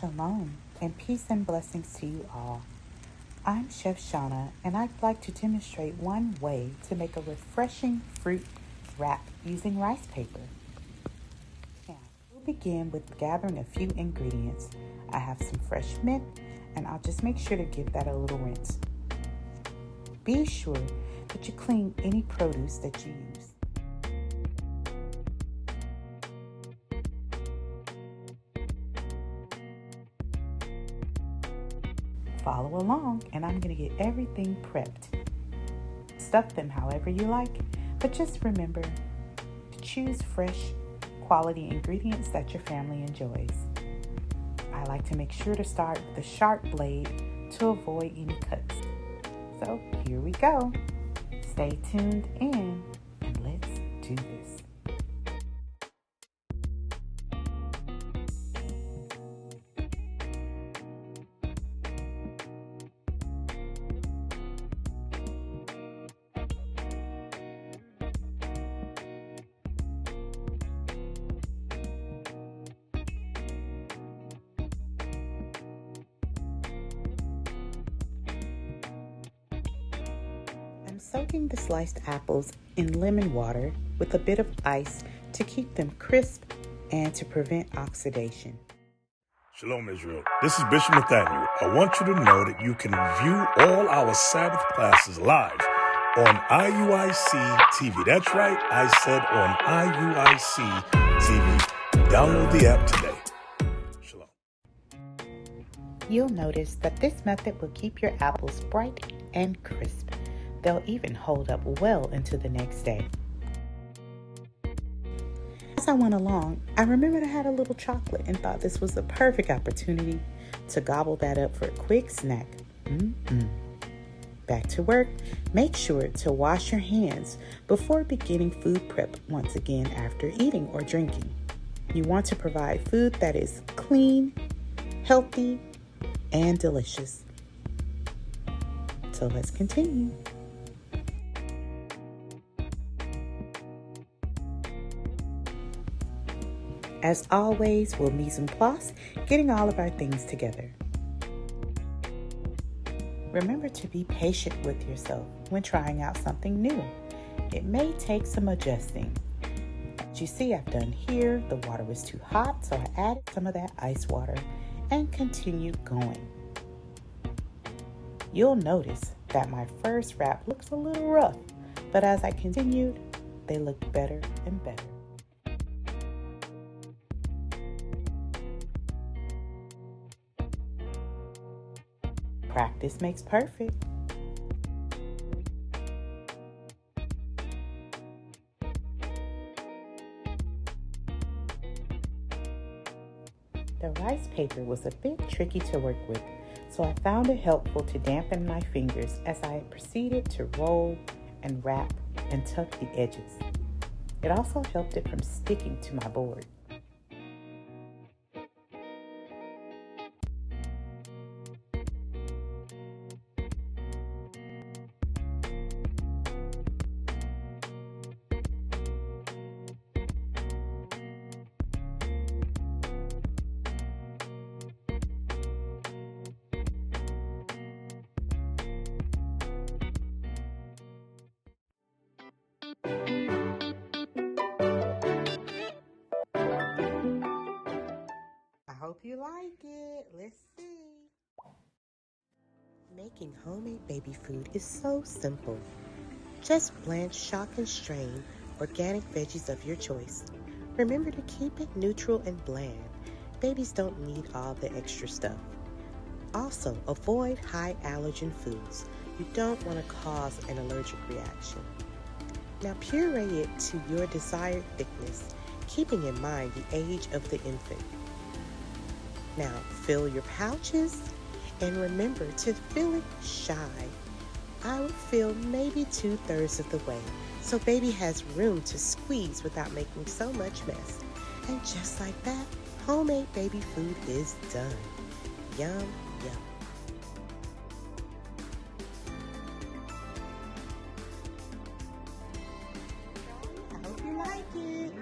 Shalom, and peace and blessings to you all. I'm Chef Shauna, and I'd like to demonstrate one way to make a refreshing fruit wrap using rice paper. Now, we'll begin with gathering a few ingredients. I have some fresh mint, and I'll just make sure to give that a little rinse. Be sure that you clean any produce that you use. Follow along, and I'm going to get everything prepped. Stuff them however you like, but just remember to choose fresh, quality ingredients that your family enjoys. I like to make sure to start with a sharp blade to avoid any cuts. So here we go. Stay tuned in, and let's do this. I'm soaking the sliced apples in lemon water with a bit of ice to keep them crisp and to prevent oxidation. Shalom, Israel. This is Bishop Nathaniel. I want you to know that you can view all our Sabbath classes live on IUIC TV. That's right, I said on IUIC TV. Download the app today. Shalom. You'll notice that this method will keep your apples bright and crisp. They'll even hold up well into the next day. As I went along, I remembered I had a little chocolate and thought this was the perfect opportunity to gobble that up for a quick snack. Back to work. Make sure to wash your hands before beginning food prep once again after eating or drinking. You want to provide food that is clean, healthy, and delicious. So let's continue. As always, we'll mise en place, getting all of our things together. Remember to be patient with yourself when trying out something new. It may take some adjusting. As you see, I've done here, the water was too hot, so I added some of that ice water and continued going. You'll notice that my first wrap looks a little rough, but as I continued, they looked better and better. Practice makes perfect. The rice paper was a bit tricky to work with, so I found it helpful to dampen my fingers as I proceeded to roll and wrap and tuck the edges. It also helped it from sticking to my board. I hope you like it. Let's see. Making homemade baby food is so simple. Just blanch, shock, and strain organic veggies of your choice. Remember to keep it neutral and bland. Babies don't need all the extra stuff. Also, avoid high allergen foods. You don't want to cause an allergic reaction. Now puree it to your desired thickness, keeping in mind the age of the infant. Now fill your pouches and remember to fill it shy. I would fill maybe 2/3 of the way so baby has room to squeeze without making so much mess. And just like that, homemade baby food is done. Yum, yum. I hope you like it.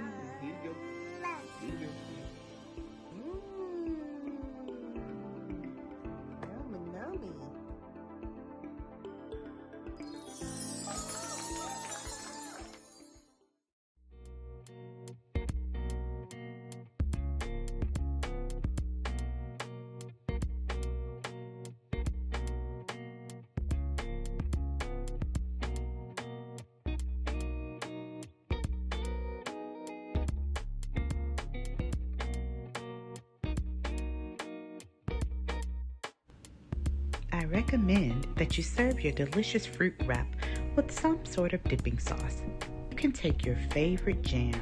I recommend that you serve your delicious fruit wrap with some sort of dipping sauce. You can take your favorite jam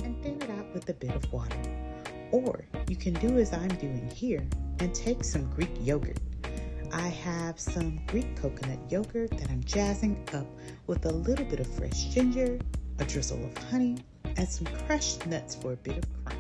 and thin it out with a bit of water. Or you can do as I'm doing here and take some Greek yogurt. I have some Greek coconut yogurt that I'm jazzing up with a little bit of fresh ginger, a drizzle of honey, and some crushed nuts for a bit of crunch.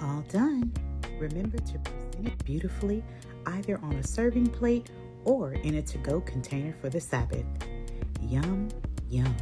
All done. Remember to present it beautifully, either on a serving plate or in a to-go container for the Sabbath. Yum, yum.